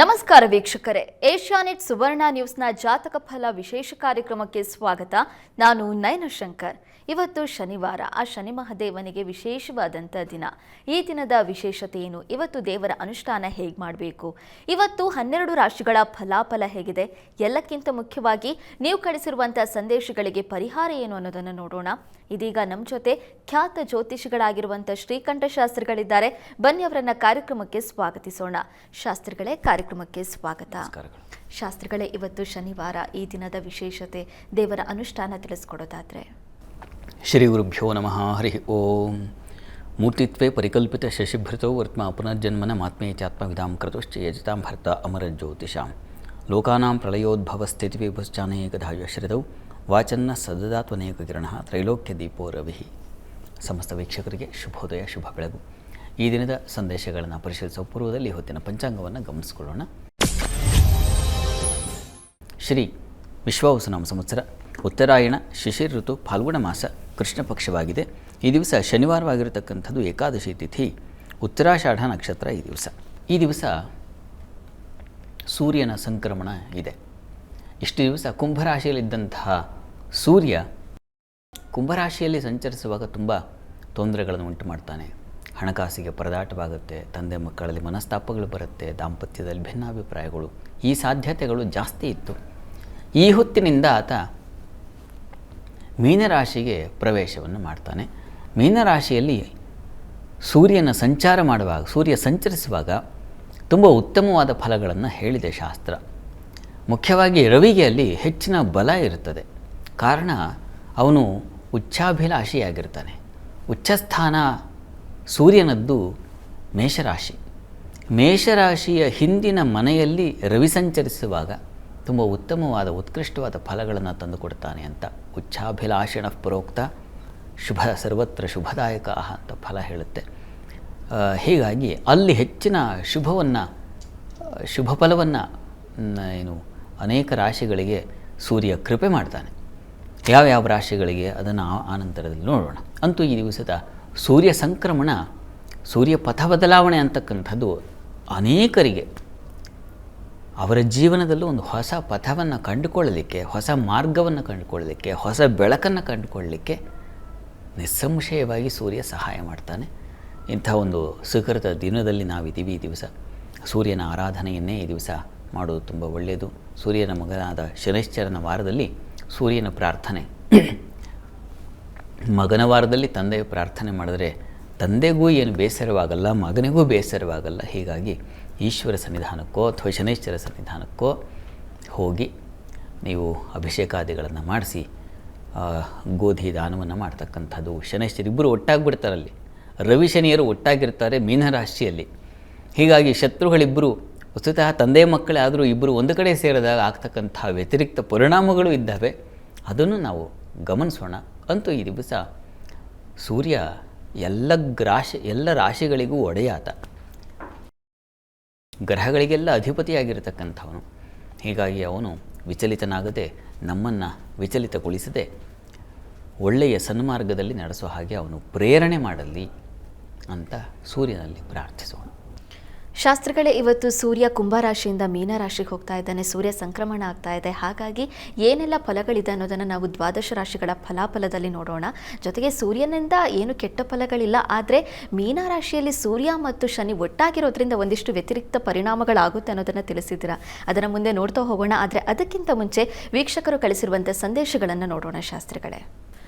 ನಮಸ್ಕಾರ ವೀಕ್ಷಕರೇ, ಏಷ್ಯಾನೆಟ್ ಸುವರ್ಣ ನ್ಯೂಸ್ನ ಜಾತಕ ಫಲ ವಿಶೇಷ ಕಾರ್ಯಕ್ರಮಕ್ಕೆ ಸ್ವಾಗತ. ನಾನು ನಯನ ಶಂಕರ್. ಇವತ್ತು ಶನಿವಾರ, ಆ ಶನಿ ಮಹಾದೇವನಿಗೆ ವಿಶೇಷವಾದಂಥ ದಿನ. ಈ ದಿನದ ವಿಶೇಷತೆ ಏನು, ಇವತ್ತು ದೇವರ ಅನುಷ್ಠಾನ ಹೇಗೆ ಮಾಡಬೇಕು, ಇವತ್ತು 12 ರಾಶಿಗಳ ಫಲಾಫಲ ಹೇಗಿದೆ, ಎಲ್ಲಕ್ಕಿಂತ ಮುಖ್ಯವಾಗಿ ನೀವು ಕಳಿಸಿರುವಂಥ ಸಂದೇಶಗಳಿಗೆ ಪರಿಹಾರ ಏನು ಅನ್ನೋದನ್ನು ನೋಡೋಣ. ಇದೀಗ ನಮ್ಮ ಜೊತೆ ಖ್ಯಾತ ಜ್ಯೋತಿಷಿಗಳಾಗಿರುವಂಥ ಶ್ರೀಕಂಠ ಶಾಸ್ತ್ರಿಗಳಿದ್ದಾರೆ. ಬನ್ನಿ ಅವರನ್ನ ಕಾರ್ಯಕ್ರಮಕ್ಕೆ ಸ್ವಾಗತಿಸೋಣ. ಶಾಸ್ತ್ರಿಗಳೇ, ಕಾರ್ಯಕ್ರಮಕ್ಕೆ ಸ್ವಾಗತ. ಶಾಸ್ತ್ರಿಗಳೇ, ಇವತ್ತು ಶನಿವಾರ, ಈ ದಿನದ ವಿಶೇಷತೆ, ದೇವರ ಅನುಷ್ಠಾನ ತಿಳಿಸ್ಕೊಡೋದಾದ್ರೆ. ಶ್ರೀ ಗುರುಭ್ಯೋ ನಮಃ. ಹರಿ ಓಂ. ಮೂರ್ತಿತ್ವೇ ಪರಿಕಲ್ಪಿತ ಶಶಿಭೃತೋ ವರ್ತ್ಮ ಪುನರ್ಜನ್ಮನ ಮಾತ್ಮೇ ಚಾತ್ಮವಿಧಾಂ ಕ್ರತುಶ್ಚ ಯಜತಾಂ ಭರ್ತ ಅಮರ ಜ್ಯೋತಿಷಾಂ ಲೋಕಾನಾಂ ಪ್ರಳಯೋದ್ಭವ ಸ್ಥಿತಿ ವಿಭುಶ್ಚಾನೇಕಧಾಯಶ್ರಿತೌ ವಾಚನ್ನ ಸದದಾತ್ವನೇಕ ಕಿರಣ ತ್ರೈಲೋಕ್ಯ ದೀಪೋ ರವಿ. ಸಮಸ್ತ ವೀಕ್ಷಕರಿಗೆ ಶುಭೋದಯ, ಶುಭ ಬೆಳಗು. ಈ ದಿನದ ಸಂದೇಶಗಳನ್ನು ಪರಿಶೀಲಿಸುವ ಪೂರ್ವದಲ್ಲಿ ಹೊತ್ತಿನ ಪಂಚಾಂಗವನ್ನು ಗಮನಿಸಿಕೊಳ್ಳೋಣ. ಶ್ರೀ ವಿಶ್ವಾವಸುನಾಮ ಸಂವತ್ಸರ, ಉತ್ತರಾಯಣ, ಶಿಶಿರ ಋತು, ಫಾಲ್ಗುಣ ಮಾಸ, ಕೃಷ್ಣ ಪಕ್ಷವಾಗಿದೆ. ಈ ದಿವಸ ಶನಿವಾರವಾಗಿರತಕ್ಕಂಥದ್ದು, ಏಕಾದಶಿ ತಿಥಿ, ಉತ್ತರಾಷಾಢ ನಕ್ಷತ್ರ. ಈ ದಿವಸ ಸೂರ್ಯನ ಸಂಕ್ರಮಣ ಇದೆ. ಇಷ್ಟು ದಿವಸ ಕುಂಭರಾಶಿಯಲ್ಲಿದ್ದಂತಹ ಸೂರ್ಯ ಕುಂಭರಾಶಿಯಲ್ಲಿ ಸಂಚರಿಸುವಾಗ ತುಂಬ ತೊಂದರೆಗಳನ್ನು ಉಂಟು ಮಾಡ್ತಾನೆ. ಹಣಕಾಸಿಗೆ ಪರದಾಟವಾಗುತ್ತೆ, ತಂದೆ ಮಕ್ಕಳಲ್ಲಿ ಮನಸ್ತಾಪಗಳು ಬರುತ್ತೆ, ದಾಂಪತ್ಯದಲ್ಲಿ ಭಿನ್ನಾಭಿಪ್ರಾಯಗಳು, ಈ ಸಾಧ್ಯತೆಗಳು ಜಾಸ್ತಿ ಇತ್ತು. ಈ ಹೊತ್ತಿನಿಂದ ಆತ ಮೀನರಾಶಿಗೆ ಪ್ರವೇಶವನ್ನು ಮಾಡ್ತಾನೆ. ಮೀನರಾಶಿಯಲ್ಲಿ ಸೂರ್ಯನ ಸಂಚಾರ ಮಾಡುವಾಗ, ಸೂರ್ಯ ಸಂಚರಿಸುವಾಗ ತುಂಬ ಉತ್ತಮವಾದ ಫಲಗಳನ್ನು ಹೇಳಿದೆ ಶಾಸ್ತ್ರ. ಮುಖ್ಯವಾಗಿ ರವಿಗೆ ಅಲ್ಲಿ ಹೆಚ್ಚಿನ ಬಲ ಇರುತ್ತದೆ. ಕಾರಣ, ಅವನು ಉಚ್ಚಾಭಿಲಾಷಿಯಾಗಿರ್ತಾನೆ. ಉಚ್ಚಸ್ಥಾನ ಸೂರ್ಯನದ್ದು ಮೇಷರಾಶಿ. ಮೇಷರಾಶಿಯ ಹಿಂದಿನ ಮನೆಯಲ್ಲಿ ರವಿ ಸಂಚರಿಸುವಾಗ ತುಂಬ ಉತ್ತಮವಾದ ಉತ್ಕೃಷ್ಟವಾದ ಫಲಗಳನ್ನು ತಂದುಕೊಡ್ತಾನೆ ಅಂತ ಉಚ್ಚಾಭಿಲಾಷಣ ಪ್ರೋಕ್ತ ಶುಭ ಸರ್ವತ್ರ ಶುಭದಾಯಕ ಅಂತ ಫಲ ಹೇಳುತ್ತೆ. ಹೀಗಾಗಿ ಅಲ್ಲಿ ಹೆಚ್ಚಿನ ಶುಭ ಫಲವನ್ನು ಅನೇಕ ರಾಶಿಗಳಿಗೆ ಸೂರ್ಯ ಕೃಪೆ ಮಾಡ್ತಾನೆ. ಯಾವ್ಯಾವ ರಾಶಿಗಳಿಗೆ ಅದನ್ನು ಆನಂತರದಲ್ಲಿ ನೋಡೋಣ. ಅಂತೂ ಈ ದಿವಸದ ಸೂರ್ಯ ಸಂಕ್ರಮಣ, ಸೂರ್ಯ ಪಥ ಬದಲಾವಣೆ ಅಂತಕ್ಕಂಥದ್ದು ಅನೇಕರಿಗೆ ಅವರ ಜೀವನದಲ್ಲೂ ಒಂದು ಹೊಸ ಪಥವನ್ನು ಕಂಡುಕೊಳ್ಳಲಿಕ್ಕೆ, ಹೊಸ ಮಾರ್ಗವನ್ನು ಕಂಡುಕೊಳ್ಳಲಿಕ್ಕೆ, ಹೊಸ ಬೆಳಕನ್ನು ಕಂಡುಕೊಳ್ಳಲಿಕ್ಕೆ ನಿಸ್ಸಂಶಯವಾಗಿ ಸೂರ್ಯ ಸಹಾಯ ಮಾಡ್ತಾನೆ. ಇಂಥ ಒಂದು ಸುಕೃತ ದಿನದಲ್ಲಿ ನಾವಿದ್ದೀವಿ. ಈ ದಿವಸ ಸೂರ್ಯನ ಆರಾಧನೆಯನ್ನೇ ಈ ದಿವಸ ಮಾಡೋದು ತುಂಬ ಒಳ್ಳೆಯದು. ಸೂರ್ಯನ ಮಗನಾದ ಶನೈಶ್ಚರನ ವಾರದಲ್ಲಿ ಸೂರ್ಯನ ಪ್ರಾರ್ಥನೆ, ಮಗನ ವಾರದಲ್ಲಿ ತಂದೆಯ ಪ್ರಾರ್ಥನೆ ಮಾಡಿದ್ರೆ ತಂದೆಗೂ ಏನು ಬೇಸರವಾಗಲ್ಲ, ಮಗನಿಗೂ ಬೇಸರವಾಗಲ್ಲ. ಹೀಗಾಗಿ ಈಶ್ವರ ಸನ್ನಿಧಾನಕ್ಕೋ ಅಥವಾ ಶನೈಶ್ಚರ ಸನ್ನಿಧಾನಕ್ಕೋ ಹೋಗಿ ನೀವು ಅಭಿಷೇಕಾದಿಗಳನ್ನು ಮಾಡಿಸಿ ಗೋಧಿ ದಾನವನ್ನು ಮಾಡ್ತಕ್ಕಂಥದ್ದು. ಶನೈಶ್ಚರ ಇಬ್ಬರು ಒಟ್ಟಾಗಿಬಿಡ್ತಾರಲ್ಲಿ. ರವಿ ಶನಿಯರು ಒಟ್ಟಾಗಿರ್ತಾರೆ ಮೀನರಾಶಿಯಲ್ಲಿ. ಹೀಗಾಗಿ ಶತ್ರುಗಳಿಬ್ಬರು ವಸ್ತುತಃ ತಂದೆ ಮಕ್ಕಳೇ ಆದರೂ ಇಬ್ಬರು ಒಂದು ಕಡೆ ಸೇರಿದಾಗ ಆಗ್ತಕ್ಕಂಥ ವ್ಯತಿರಿಕ್ತ ಪರಿಣಾಮಗಳು ಇದ್ದಾವೆ. ಅದನ್ನು ನಾವು ಗಮನಿಸೋಣ. ಅಂತೂ ಈ ದಿವಸ ಸೂರ್ಯ ಎಲ್ಲ ರಾಶಿಗಳಿಗೂ ಒಡೆಯಾತ, ಗ್ರಹಗಳಿಗೆಲ್ಲ ಅಧಿಪತಿಯಾಗಿರತಕ್ಕಂಥವನು. ಹೀಗಾಗಿ ಅವನು ವಿಚಲಿತನಾಗದೆ, ನಮ್ಮನ್ನು ವಿಚಲಿತಗೊಳಿಸದೆ ಒಳ್ಳೆಯ ಸನ್ಮಾರ್ಗದಲ್ಲಿ ನಡೆಸೋ ಹಾಗೆ ಅವನು ಪ್ರೇರಣೆ ಮಾಡಲಿ ಅಂತ ಸೂರ್ಯನಲ್ಲಿ ಪ್ರಾರ್ಥಿಸೋಣ. ಶಾಸ್ತ್ರಿಗಳೇ, ಇವತ್ತು ಸೂರ್ಯ ಕುಂಭರಾಶಿಯಿಂದ ಮೀನರಾಶಿಗೆ ಹೋಗ್ತಾ ಇದ್ದಾನೆ, ಸೂರ್ಯ ಸಂಕ್ರಮಣ ಆಗ್ತಾ ಇದೆ. ಹಾಗಾಗಿ ಏನೆಲ್ಲ ಫಲಗಳಿದೆ ಅನ್ನೋದನ್ನು ನಾವು ದ್ವಾದಶ ರಾಶಿಗಳ ಫಲಾಫಲದಲ್ಲಿ ನೋಡೋಣ. ಜೊತೆಗೆ ಸೂರ್ಯನಿಂದ ಏನು ಕೆಟ್ಟ ಫಲಗಳಿಲ್ಲ, ಆದರೆ ಮೀನರಾಶಿಯಲ್ಲಿ ಸೂರ್ಯ ಮತ್ತು ಶನಿ ಒಟ್ಟಾಗಿರೋದ್ರಿಂದ ಒಂದಿಷ್ಟು ವ್ಯತಿರಿಕ್ತ ಪರಿಣಾಮಗಳಾಗುತ್ತೆ ಅನ್ನೋದನ್ನು ತಿಳಿಸಿದ್ದೀರಾ. ಅದನ್ನು ಮುಂದೆ ನೋಡ್ತಾ ಹೋಗೋಣ. ಆದರೆ ಅದಕ್ಕಿಂತ ಮುಂಚೆ ವೀಕ್ಷಕರು ಕಳಿಸಿರುವಂಥ ಸಂದೇಶಗಳನ್ನು ನೋಡೋಣ. ಶಾಸ್ತ್ರಿಗಳೇ,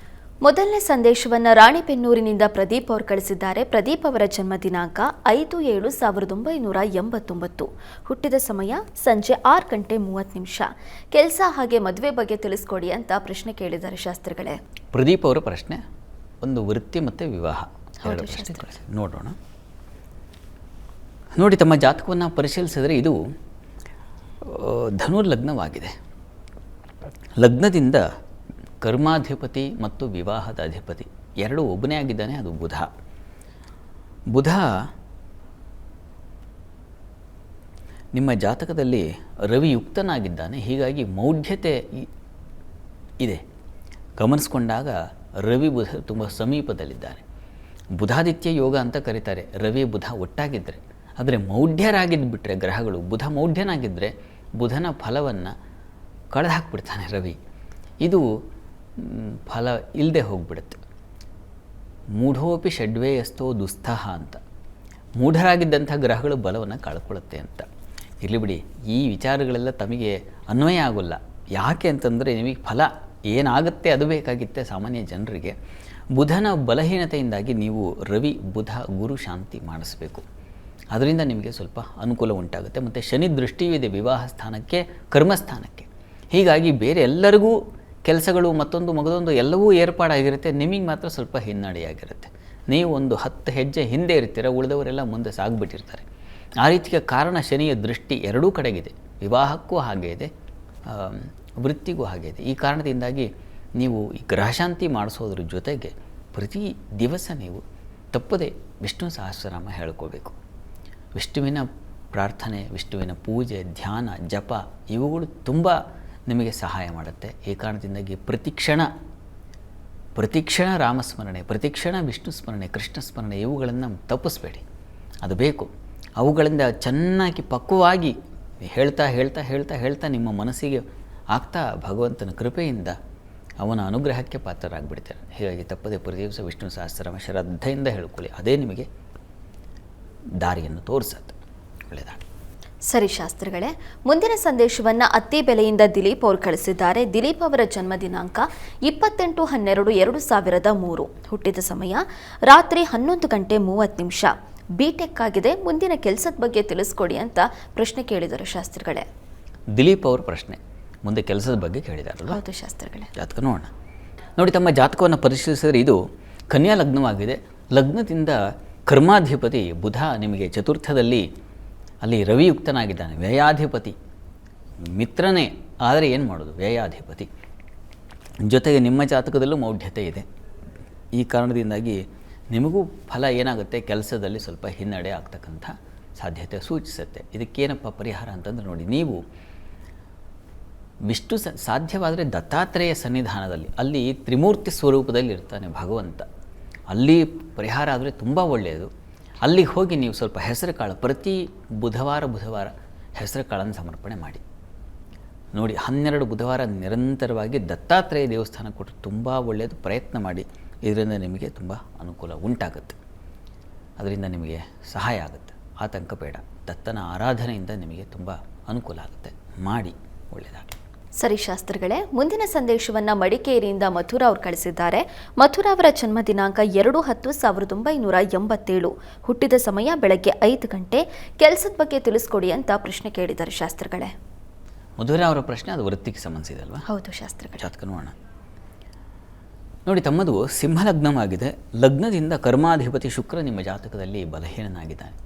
ಮೊದಲನೇ ಸಂದೇಶವನ್ನು ರಾಣಿಬೆನ್ನೂರಿನಿಂದ ಪ್ರದೀಪ್ ಅವರು ಕಳಿಸಿದ್ದಾರೆ. ಪ್ರದೀಪ್ ಅವರ ಜನ್ಮ ದಿನಾಂಕ 5/7/1989, ಹುಟ್ಟಿದ ಸಮಯ ಸಂಜೆ 6:30. ಕೆಲಸ ಹಾಗೆ ಮದುವೆ ಬಗ್ಗೆ ತಿಳಿಸ್ಕೊಡಿ ಅಂತ ಪ್ರಶ್ನೆ ಕೇಳಿದ್ದಾರೆ. ಶಾಸ್ತ್ರಿಗಳೇ, ಪ್ರದೀಪ್ ಅವರ ಪ್ರಶ್ನೆ ಒಂದು ವೃತ್ತಿ ಮತ್ತು ವಿವಾಹ ನೋಡೋಣ. ನೋಡಿ, ತಮ್ಮ ಜಾತಕವನ್ನು ಪರಿಶೀಲಿಸಿದರೆ ಇದು ಧನುರ್ಲಗ್ನವಾಗಿದೆ. ಲಗ್ನದಿಂದ ಕರ್ಮಾಧಿಪತಿ ಮತ್ತು ವಿವಾಹದ ಅಧಿಪತಿ ಎರಡೂ ಒಬ್ಬನೇ ಆಗಿದ್ದಾನೆ, ಅದು ಬುಧ. ನಿಮ್ಮ ಜಾತಕದಲ್ಲಿ ರವಿ ಯುಕ್ತನಾಗಿದ್ದಾನೆ. ಹೀಗಾಗಿ ಮೌಢ್ಯತೆ ಇದೆ. ಗಮನಿಸ್ಕೊಂಡಾಗ ರವಿ ಬುಧ ತುಂಬ ಸಮೀಪದಲ್ಲಿದ್ದಾರೆ. ಬುಧಾದಿತ್ಯ ಯೋಗ ಅಂತ ಕರೀತಾರೆ. ರವಿ ಬುಧ ಒಟ್ಟಾಗಿದ್ದರೆ ಆದರೆ ಮೌಢ್ಯರಾಗಿದ್ದು ಬಿಟ್ಟರೆ ಗ್ರಹಗಳು, ಬುಧ ಮೌಢ್ಯನಾಗಿದ್ದರೆ ಬುಧನ ಫಲವನ್ನು ಕಳೆದು ಹಾಕ್ಬಿಡ್ತಾನೆ ರವಿ. ಇದು ಫಲ ಇಲ್ಲದೆ ಹೋಗ್ಬಿಡುತ್ತೆ. ಮೂಢೋಪಿ ಷಡ್ವೇಯಸ್ಥೋ ದುಸ್ಥಃ ಅಂತ, ಮೂಢರಾಗಿದ್ದಂಥ ಗ್ರಹಗಳು ಬಲವನ್ನು ಕಳ್ಕೊಳ್ಳುತ್ತೆ ಅಂತ. ಇರಲಿ ಬಿಡಿ, ಈ ವಿಚಾರಗಳೆಲ್ಲ ತಮಗೆ ಅನ್ವಯ ಆಗೋಲ್ಲ. ಯಾಕೆ ಅಂತಂದರೆ ನಿಮಗೆ ಫಲ ಏನಾಗುತ್ತೆ ಅದು ಬೇಕಾಗಿತ್ತೆ ಸಾಮಾನ್ಯ ಜನರಿಗೆ. ಬುಧನ ಬಲಹೀನತೆಯಿಂದಾಗಿ ನೀವು ರವಿ ಬುಧ ಗುರು ಶಾಂತಿ ಮಾಡಿಸ್ಬೇಕು. ಅದರಿಂದ ನಿಮಗೆ ಸ್ವಲ್ಪ ಅನುಕೂಲ ಉಂಟಾಗುತ್ತೆ. ಮತ್ತು ಶನಿ ದೃಷ್ಟಿಯೂ ಇದೆ ವಿವಾಹ ಸ್ಥಾನಕ್ಕೆ, ಕರ್ಮಸ್ಥಾನಕ್ಕೆ. ಹೀಗಾಗಿ ಬೇರೆ ಎಲ್ಲರಿಗೂ ಕೆಲಸಗಳು ಮತ್ತೊಂದು ಮಗದೊಂದು ಎಲ್ಲವೂ ಏರ್ಪಾಡಾಗಿರುತ್ತೆ, ನಿಮಗೆ ಮಾತ್ರ ಸ್ವಲ್ಪ ಹಿನ್ನಡೆಯಾಗಿರುತ್ತೆ. ನೀವು ಒಂದು 10 ಹೆಜ್ಜೆ ಹಿಂದೆ ಇರ್ತೀರ, ಉಳಿದವರೆಲ್ಲ ಮುಂದೆ ಸಾಗಿಬಿಟ್ಟಿರ್ತಾರೆ. ಆ ರೀತಿಯ ಕಾರಣ ಶನಿಯ ದೃಷ್ಟಿ ಎರಡೂ ಕಡೆಗಿದೆ, ವಿವಾಹಕ್ಕೂ ಹಾಗೆ ಇದೆ, ವೃತ್ತಿಗೂ ಹಾಗೆ ಇದೆ. ಈ ಕಾರಣದಿಂದಾಗಿ ನೀವು ಈ ಗ್ರಹಶಾಂತಿ ಮಾಡಿಸೋದ್ರ ಜೊತೆಗೆ ಪ್ರತಿ ದಿವಸ ನೀವು ತಪ್ಪದೆ ವಿಷ್ಣು ಸಹಸ್ರನಾಮ ಹೇಳ್ಕೋಬೇಕು. ವಿಷ್ಣುವಿನ ಪ್ರಾರ್ಥನೆ, ವಿಷ್ಣುವಿನ ಪೂಜೆ, ಧ್ಯಾನ, ಜಪ ಇವುಗಳು ತುಂಬ ನಿಮಗೆ ಸಹಾಯ ಮಾಡುತ್ತೆ. ಈ ಕಾರಣದಿಂದಾಗಿ ಪ್ರತಿಕ್ಷಣ ರಾಮಸ್ಮರಣೆ, ಪ್ರತಿಕ್ಷಣ ವಿಷ್ಣು ಸ್ಮರಣೆ, ಕೃಷ್ಣ ಸ್ಮರಣೆ ಇವುಗಳನ್ನು ತಪ್ಪಿಸ್ಬೇಡಿ. ಅದು ಬೇಕು. ಅವುಗಳಿಂದ ಚೆನ್ನಾಗಿ ಪಕ್ವವಾಗಿ ಹೇಳ್ತಾ ಹೇಳ್ತಾ ಹೇಳ್ತಾ ಹೇಳ್ತಾ ನಿಮ್ಮ ಮನಸ್ಸಿಗೆ ಆಗ್ತಾ ಭಗವಂತನ ಕೃಪೆಯಿಂದ ಅವನ ಅನುಗ್ರಹಕ್ಕೆ ಪಾತ್ರರಾಗಿಬಿಡ್ತಾರೆ. ಹೀಗಾಗಿ ತಪ್ಪದೆ ಪ್ರತಿ ದಿವಸ ವಿಷ್ಣು ಸಹಸ್ರನಾಮ ಶ್ರದ್ಧೆಯಿಂದ ಹೇಳ್ಕೊಳ್ಳಿ. ಅದೇ ನಿಮಗೆ ದಾರಿಯನ್ನು ತೋರಿಸತ್ತೆ. ಒಳ್ಳೆಯದಾಗಲಿ. ಸರಿ ಶಾಸ್ತ್ರಿಗಳೇ, ಮುಂದಿನ ಸಂದೇಶವನ್ನು ಅತ್ತಿಬೆಲೆಯಿಂದ ದಿಲೀಪ್ ಅವರು ಕಳಿಸಿದ್ದಾರೆ. ದಿಲೀಪ್ ಅವರ ಜನ್ಮ ದಿನಾಂಕ 28/12/2003, ಹುಟ್ಟಿದ ಸಮಯ ರಾತ್ರಿ 11:30 ಬಿಟೆಕ್ ಆಗಿದೆ. ಮುಂದಿನ ಕೆಲಸದ ಬಗ್ಗೆ ತಿಳಿಸ್ಕೊಡಿ ಅಂತ ಪ್ರಶ್ನೆ ಕೇಳಿದರು ಶಾಸ್ತ್ರಿಗಳೇ. ದಿಲೀಪ್ ಅವ್ರ ಪ್ರಶ್ನೆ ಮುಂದೆ ಕೆಲಸದ ಬಗ್ಗೆ ಕೇಳಿದಾರಲ್ಲ? ಹೌದು ಶಾಸ್ತ್ರಿಗಳೇ. ಜಾತಕ ನೋಡೋಣ. ನೋಡಿ, ತಮ್ಮ ಜಾತಕವನ್ನು ಪರಿಶೀಲಿಸಿದರೆ ಇದು ಕನ್ಯಾ ಲಗ್ನವಾಗಿದೆ. ಲಗ್ನದಿಂದ ಕರ್ಮಾಧಿಪತಿ ಬುಧ ನಿಮಗೆ ಚತುರ್ಥದಲ್ಲಿ, ಅಲ್ಲಿ ರವಿಯುಕ್ತನಾಗಿದ್ದಾನೆ. ವ್ಯಯಾಧಿಪತಿ ಮಿತ್ರನೇ, ಆದರೆ ಏನು ಮಾಡೋದು, ವ್ಯಯಾಧಿಪತಿ. ಜೊತೆಗೆ ನಿಮ್ಮ ಜಾತಕದಲ್ಲೂ ಮೌಢ್ಯತೆ ಇದೆ. ಈ ಕಾರಣದಿಂದಾಗಿ ನಿಮಗೂ ಫಲ ಏನಾಗುತ್ತೆ, ಕೆಲಸದಲ್ಲಿ ಸ್ವಲ್ಪ ಹಿನ್ನಡೆ ಆಗ್ತಕ್ಕಂಥ ಸಾಧ್ಯತೆ ಸೂಚಿಸುತ್ತೆ. ಇದಕ್ಕೇನಪ್ಪ ಪರಿಹಾರ ಅಂತಂದ್ರೆ ನೋಡಿ, ನೀವು ವಿಷ್ಣು ಸಾಧ್ಯವಾದರೆ ದತ್ತಾತ್ರೇಯ ಸನ್ನಿಧಾನದಲ್ಲಿ, ಅಲ್ಲಿ ತ್ರಿಮೂರ್ತಿ ಸ್ವರೂಪದಲ್ಲಿ ಇರ್ತಾನೆ ಭಗವಂತ, ಅಲ್ಲಿ ಪರಿಹಾರ ಆದರೆ ತುಂಬ ಒಳ್ಳೆಯದು. ಅಲ್ಲಿಗೆ ಹೋಗಿ ನೀವು ಸ್ವಲ್ಪ ಹೆಸರು ಕಾಳು, ಪ್ರತಿ ಬುಧವಾರ ಹೆಸರು ಕಾಳನ್ನು ಸಮರ್ಪಣೆ ಮಾಡಿ ನೋಡಿ. 12 ಬುಧವಾರ ನಿರಂತರವಾಗಿ ದತ್ತಾತ್ರೇಯ ದೇವಸ್ಥಾನ ಕೊಟ್ಟು ತುಂಬ ಒಳ್ಳೆಯದು. ಪ್ರಯತ್ನ ಮಾಡಿ, ಇದರಿಂದ ನಿಮಗೆ ತುಂಬ ಅನುಕೂಲ ಉಂಟಾಗುತ್ತೆ. ಅದರಿಂದ ನಿಮಗೆ ಸಹಾಯ ಆಗುತ್ತೆ. ಆತಂಕ ಬೇಡ. ದತ್ತನ ಆರಾಧನೆಯಿಂದ ನಿಮಗೆ ತುಂಬ ಅನುಕೂಲ ಆಗುತ್ತೆ. ಮಾಡಿ, ಒಳ್ಳೆಯದಾಗಲಿ. ಸರಿ ಶಾಸ್ತ್ರಿಗಳೇ, ಮುಂದಿನ ಸಂದೇಶವನ್ನು ಮಡಿಕೇರಿಯಿಂದ ಮಥುರಾ ಅವರು ಕಳಿಸಿದ್ದಾರೆ. ಮಥುರಾ ಅವರ ಜನ್ಮ ದಿನಾಂಕ 2/10/1987, ಹುಟ್ಟಿದ ಸಮಯ ಬೆಳಗ್ಗೆ 5 ಗಂಟೆ. ಕೆಲಸದ ಬಗ್ಗೆ ತಿಳಿಸ್ಕೊಡಿ ಅಂತ ಪ್ರಶ್ನೆ ಕೇಳಿದ್ದಾರೆ ಶಾಸ್ತ್ರಿಗಳೇ. ಮಧುರಾ ಅವರ ಪ್ರಶ್ನೆ ಅದು ವೃತ್ತಿಗೆ ಸಂಬಂಧಿಸಿದಲ್ವಾ? ಹೌದು ಶಾಸ್ತ್ರಿಗಳೇ. ಜಾತಕ ನೋಡೋಣ. ನೋಡಿ, ತಮ್ಮದು ಸಿಂಹ ಲಗ್ನವಾಗಿದೆ. ಲಗ್ನದಿಂದ ಕರ್ಮಾಧಿಪತಿ ಶುಕ್ರ ನಿಮ್ಮ ಜಾತಕದಲ್ಲಿ ಬಲಹೀನನಾಗಿದ್ದಾನೆ.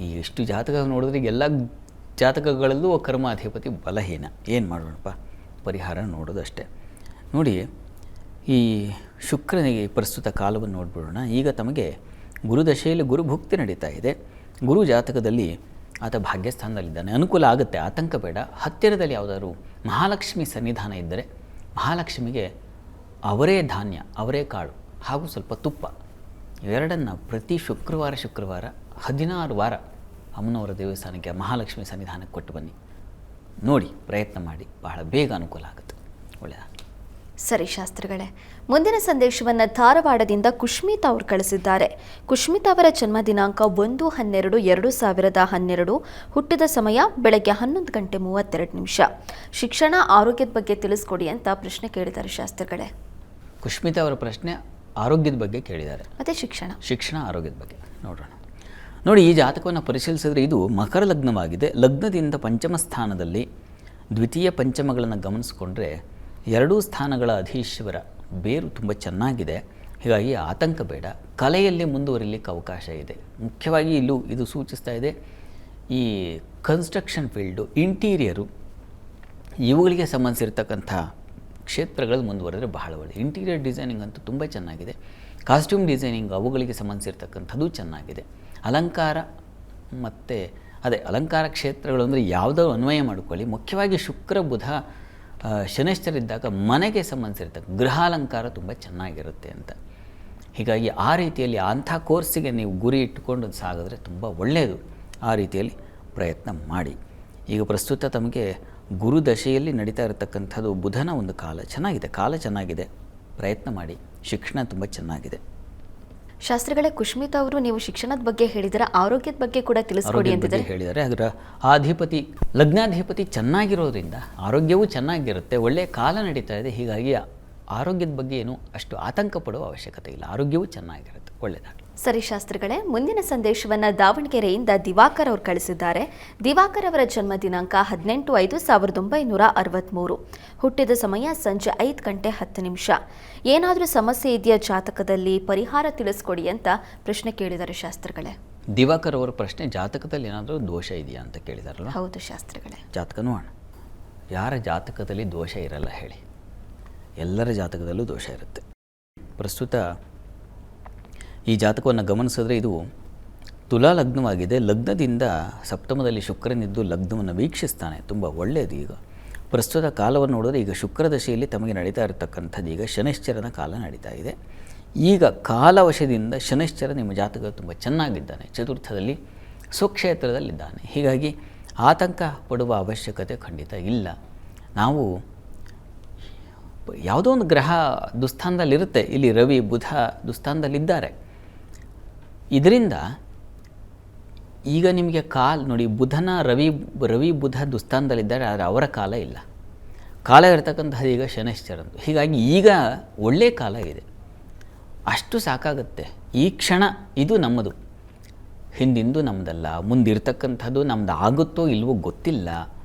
ಈ ಇಷ್ಟು ಜಾತಕ ನೋಡಿದ್ರೆ ಎಲ್ಲ ಜಾತಕಗಳಲ್ಲೂ ಕರ್ಮಾಧಿಪತಿ ಬಲಹೀನ. ಏನು ಮಾಡೋಣಪ್ಪ, ಪರಿಹಾರ ನೋಡೋದಷ್ಟೇ. ನೋಡಿ, ಈ ಶುಕ್ರನಿಗೆ ಪ್ರಸ್ತುತ ಕಾಲವನ್ನು ನೋಡಿಬಿಡೋಣ. ಈಗ ತಮಗೆ ಗುರುದಶೆಯಲ್ಲಿ ಗುರುಭುಕ್ತಿ ನಡೀತಾ ಇದೆ. ಗುರು ಜಾತಕದಲ್ಲಿ ಆತ ಭಾಗ್ಯಸ್ಥಾನದಲ್ಲಿದ್ದಾನೆ. ಅನುಕೂಲ ಆಗುತ್ತೆ, ಆತಂಕ ಬೇಡ. ಹತ್ತಿರದಲ್ಲಿ ಯಾವುದಾದ್ರು ಮಹಾಲಕ್ಷ್ಮಿ ಸನ್ನಿಧಾನ ಇದ್ದರೆ ಮಹಾಲಕ್ಷ್ಮಿಗೆ ಅವರೇ ಧಾನ್ಯ, ಅವರೇ ಕಾಳು ಹಾಗೂ ಸ್ವಲ್ಪ ತುಪ್ಪ ಇವೆರಡನ್ನು ಪ್ರತಿ ಶುಕ್ರವಾರ 16 ವಾರ ಅಮ್ಮನವರ ದೇವಸ್ಥಾನಕ್ಕೆ, ಮಹಾಲಕ್ಷ್ಮಿ ಸನ್ನಿಧಾನಕ್ಕೆ ಕೊಟ್ಟು ಬನ್ನಿ. ನೋಡಿ, ಪ್ರಯತ್ನ ಮಾಡಿ, ಬಹಳ ಬೇಗ ಅನುಕೂಲ ಆಗುತ್ತೆ. ಒಳ್ಳೆಯದಾಗಲಿ. ಸರಿ ಶಾಸ್ತ್ರಿಗಳೇ, ಮುಂದಿನ ಸಂದೇಶವನ್ನು ಧಾರವಾಡದಿಂದ ಕುಶ್ಮಿತಾ ಅವರು ಕಳಿಸಿದ್ದಾರೆ. ಕುಶ್ಮಿತಾ ಅವರ ಜನ್ಮ ದಿನಾಂಕ 1/12/2012, ಹುಟ್ಟಿದ ಸಮಯ ಬೆಳಗ್ಗೆ 11:32. ಶಿಕ್ಷಣ, ಆರೋಗ್ಯದ ಬಗ್ಗೆ ತಿಳಿಸ್ಕೊಡಿ ಅಂತ ಪ್ರಶ್ನೆ ಕೇಳಿದ್ದಾರೆ ಶಾಸ್ತ್ರಿಗಳೇ. ಕುಶ್ಮಿತಾ ಅವರ ಪ್ರಶ್ನೆ ಆರೋಗ್ಯದ ಬಗ್ಗೆ ಕೇಳಿದ್ದಾರೆ. ಮತ್ತು ಶಿಕ್ಷಣ ಆರೋಗ್ಯದ ಬಗ್ಗೆ ನೋಡೋಣ. ನೋಡಿ, ಈ ಜಾತಕವನ್ನು ಪರಿಶೀಲಿಸಿದರೆ ಇದು ಮಕರ ಲಗ್ನವಾಗಿದೆ. ಲಗ್ನದಿಂದ ಪಂಚಮ ಸ್ಥಾನದಲ್ಲಿ ದ್ವಿತೀಯ ಪಂಚಮಗಳನ್ನು ಗಮನಿಸಿಕೊಂಡ್ರೆ ಎರಡೂ ಸ್ಥಾನಗಳ ಅಧೀಶ್ವರ ಬೇರು ತುಂಬ ಚೆನ್ನಾಗಿದೆ. ಹೀಗಾಗಿ ಆತಂಕ ಬೇಡ. ಕಲೆಯಲ್ಲಿ ಮುಂದುವರಿಲಿಕ್ಕೆ ಅವಕಾಶ ಇದೆ. ಮುಖ್ಯವಾಗಿ ಇದು ಸೂಚಿಸ್ತಾ ಇದೆ ಈ ಕನ್ಸ್ಟ್ರಕ್ಷನ್ ಫೀಲ್ಡು, ಇಂಟೀರಿಯರು ಇವುಗಳಿಗೆ ಸಂಬಂಧಿಸಿರ್ತಕ್ಕಂಥ ಕ್ಷೇತ್ರಗಳು ಮುಂದುವರೆದರೆ ಬಹಳ ಒಳ್ಳೆಯದು. ಇಂಟೀರಿಯರ್ ಡಿಸೈನಿಂಗ್ ಅಂತೂ ತುಂಬ ಚೆನ್ನಾಗಿದೆ. ಕಾಸ್ಟ್ಯೂಮ್ ಡಿಸೈನಿಂಗ್ ಅವುಗಳಿಗೆ ಸಂಬಂಧಿಸಿರ್ತಕ್ಕಂಥದ್ದು ಚೆನ್ನಾಗಿದೆ. ಅಲಂಕಾರ ಮತ್ತು ಅಲಂಕಾರ ಕ್ಷೇತ್ರಗಳು ಅಂದರೆ ಯಾವುದೋ ಅನ್ವಯ ಮಾಡಿಕೊಳ್ಳಿ. ಮುಖ್ಯವಾಗಿ ಶುಕ್ರ ಬುಧ ಶನೈಶ್ಚರಿದ್ದಾಗ ಮನೆಗೆ ಸಂಬಂಧಿಸಿರ್ತಕ್ಕ ಗೃಹಾಲಂಕಾರ ತುಂಬ ಚೆನ್ನಾಗಿರುತ್ತೆ ಅಂತ. ಹೀಗಾಗಿ ಆ ರೀತಿಯಲ್ಲಿ ಅಂಥ ಕೋರ್ಸಿಗೆ ನೀವು ಗುರಿ ಇಟ್ಟುಕೊಂಡು ಸಾಗಿದ್ರೆ ತುಂಬ ಒಳ್ಳೆಯದು. ಆ ರೀತಿಯಲ್ಲಿ ಪ್ರಯತ್ನ ಮಾಡಿ. ಈಗ ಪ್ರಸ್ತುತ ತಮಗೆ ಗುರು ದಶೆಯಲ್ಲಿ ನಡೀತಾ ಇರತಕ್ಕಂಥದ್ದು ಬುಧನ ಒಂದು ಕಾಲ ಚೆನ್ನಾಗಿದೆ, ಪ್ರಯತ್ನ ಮಾಡಿ. ಶಿಕ್ಷಣ ತುಂಬ ಚೆನ್ನಾಗಿದೆ. ಶಾಸ್ತ್ರಿಗಳೇ, ಕುಶ್ಮಿತಾ ಅವರು ನೀವು ಶಿಕ್ಷಣದ ಬಗ್ಗೆ ಹೇಳಿದರೆ ಆರೋಗ್ಯದ ಬಗ್ಗೆ ಕೂಡ ತಿಳಿಸ್ಕೊಡಿ ಅಂತಿದ್ದಾರೆ. ಹೇಳಿದ್ದಾರೆ ಅದರ ಅಧಿಪತಿ ಲಗ್ನಾಧಿಪತಿ ಚೆನ್ನಾಗಿರೋದ್ರಿಂದ ಆರೋಗ್ಯವೂ ಚೆನ್ನಾಗಿರುತ್ತೆ. ಒಳ್ಳೆಯ ಕಾಲ ನಡೀತಾ ಇದೆ. ಹೀಗಾಗಿ ಆರೋಗ್ಯದ ಬಗ್ಗೆ ಏನು ಅಷ್ಟು ಆತಂಕ ಪಡುವ ಅವಶ್ಯಕತೆ ಇಲ್ಲ. ಆರೋಗ್ಯವೂ ಚೆನ್ನಾಗಿರುತ್ತೆ. ಒಳ್ಳೆಯದಾಗಲಿ. ಸರಿ ಶಾಸ್ತ್ರಿಗಳೇ, ಮುಂದಿನ ಸಂದೇಶವನ್ನು ದಾವಣಗೆರೆಯಿಂದ ದಿವಾಕರ್ ಅವರು ಕಳಿಸಿದ್ದಾರೆ. ದಿವಾಕರ್ ಅವರ ಜನ್ಮ ದಿನಾಂಕ 18/5/1963. ಹುಟ್ಟಿದ ಸಮಯ ಸಂಜೆ 5:10. ಏನಾದರೂ ಸಮಸ್ಯೆ ಇದೆಯಾ ಜಾತಕದಲ್ಲಿ, ಪರಿಹಾರ ತಿಳಿಸ್ಕೊಡಿ ಅಂತ ಪ್ರಶ್ನೆ ಕೇಳಿದ್ದಾರೆ ಶಾಸ್ತ್ರಿಗಳೇ. ದಿವಾಕರ್ ಅವರ ಪ್ರಶ್ನೆ ಜಾತಕದಲ್ಲಿ ಏನಾದರೂ ದೋಷ ಇದೆಯಾ ಅಂತ ಕೇಳಿದಾರಲ್ಲ? ಹೌದು ಶಾಸ್ತ್ರಿಗಳೇ. ಜಾತಕ ನೋಡೋಣ. ಯಾರ ಜಾತಕದಲ್ಲಿ ದೋಷ ಇರಲ್ಲ ಹೇಳಿ? ಎಲ್ಲರ ಜಾತಕದಲ್ಲೂ ದೋಷ ಇರುತ್ತೆ. ಪ್ರಸ್ತುತ ಈ ಜಾತಕವನ್ನು ಗಮನಿಸಿದ್ರೆ ಇದು ತುಲಾ ಲಗ್ನವಾಗಿದೆ. ಲಗ್ನದಿಂದ ಸಪ್ತಮದಲ್ಲಿ ಶುಕ್ರನಿದ್ದು ಲಗ್ನವನ್ನು ವೀಕ್ಷಿಸ್ತಾನೆ. ತುಂಬ ಒಳ್ಳೆಯದು. ಈಗ ಪ್ರಸ್ತುತ ಕಾಲವನ್ನು ನೋಡಿದ್ರೆ ಈಗ ಶುಕ್ರದಶೆಯಲ್ಲಿ ತಮಗೆ ನಡೀತಾ ಇರತಕ್ಕಂಥದ್ದು ಈಗ ಶನೈಶ್ಚರನ ಕಾಲ ನಡೀತಾ ಇದೆ. ಈಗ ಕಾಲವಶದಿಂದ ಶನೈಶ್ಚರ ನಿಮ್ಮ ಜಾತಕ ತುಂಬ ಚೆನ್ನಾಗಿದ್ದಾನೆ. ಚತುರ್ಥದಲ್ಲಿ ಸ್ವಕ್ಷೇತ್ರದಲ್ಲಿದ್ದಾನೆ. ಹೀಗಾಗಿ ಆತಂಕ ಪಡುವ ಅವಶ್ಯಕತೆ ಖಂಡಿತ ಇಲ್ಲ. ನಾವು ಯಾವುದೋ ಒಂದು ಗ್ರಹ ದುಸ್ಥಾನದಲ್ಲಿರುತ್ತೆ. ಇಲ್ಲಿ ರವಿ ಬುಧ ದುಸ್ಥಾನದಲ್ಲಿದ್ದಾರೆ. ಇದರಿಂದ ಈಗ ನಿಮಗೆ ನೋಡಿ, ಬುಧನ ರವಿ ಬುಧ ದುಸ್ಥಾನದಲ್ಲಿದ್ದಾರೆ, ಆದರೆ ಅವರ ಕಾಲ ಇಲ್ಲ. ಕಾಲ ಇರತಕ್ಕಂಥದ್ದು ಈಗ ಶನೈಶ್ಚರಂದು. ಹೀಗಾಗಿ ಈಗ ಒಳ್ಳೆಯ ಕಾಲ ಇದೆ. ಅಷ್ಟು ಸಾಕಾಗುತ್ತೆ. ಈ ಕ್ಷಣ ಇದು ನಮ್ಮದು, ಹಿಂದಿಂದು ನಮ್ಮದಲ್ಲ, ಮುಂದಿರ್ತಕ್ಕಂಥದ್ದು ನಮ್ಮದು ಆಗುತ್ತೋ ಇಲ್ವೋ ಗೊತ್ತಿಲ್ಲ.